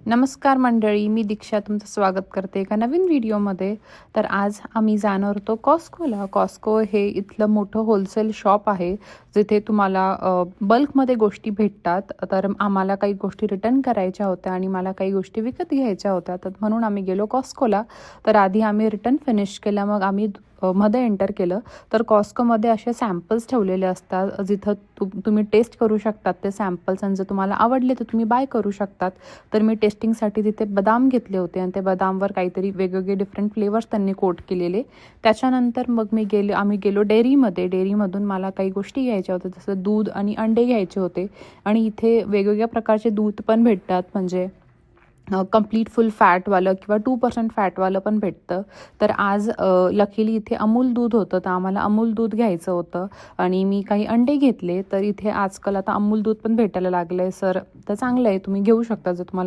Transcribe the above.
नमस्कार मंडळी, मी दीक्षा तुमचं स्वागत करते एका नवीन व्हिडिओमध्ये. तर आज आम्ही जाणार होतो कॉस्कोला. कॉस्को हे इथलं मोठं होलसेल शॉप आहे, जिथे तुम्हाला बल्कमध्ये गोष्टी भेटतात. तर आम्हाला काही गोष्टी रिटर्न करायच्या होत्या आणि मला काही गोष्टी विकत घ्यायच्या होत्या, तर म्हणून आम्ही गेलो कॉस्कोला. तर आधी आम्ही रिटर्न फिनिश केलं, मग आम्ही मध्ये एंटर केलं. तर कॉस्कोमध्ये असे सॅम्पल्स ठेवलेले असतात, जिथं तुम्ही टेस्ट करू शकतात ते सॅम्पल्स, आणि जर तुम्हाला आवडले तर तुम्ही बाय करू शकतात. तर मी टेस्टिंगसाठी तिथे बदाम घेतले होते आणि ते बदामवर काहीतरी वेगवेगळे डिफरंट फ्लेवर्स त्यांनी कोट केलेले. त्याच्यानंतर मग आम्ही गेलो डेअरीमध्ये. डेअरीमधून मला काही गोष्टी घ्यायच्या होत्या, जसं दूध आणि अंडे घ्यायचे होते. आणि इथे वेगवेगळ्या प्रकारचे दूध पण भेटतात, म्हणजे कंप्लीट फुल फॅटवालं किंवा 2% फॅटवालं पण भेटतं. तर आज लकीली इथे अमूल दूध होतं, तर आम्हाला अमूल दूध घ्यायचं होतं आणि मी काही अंडे घेतले. तर इथे आजकाल आता अमूल दूध पण भेटायला लागलं आहे, तर चांगलं आहे, तुम्ही घेऊ शकता जर तुम्हाला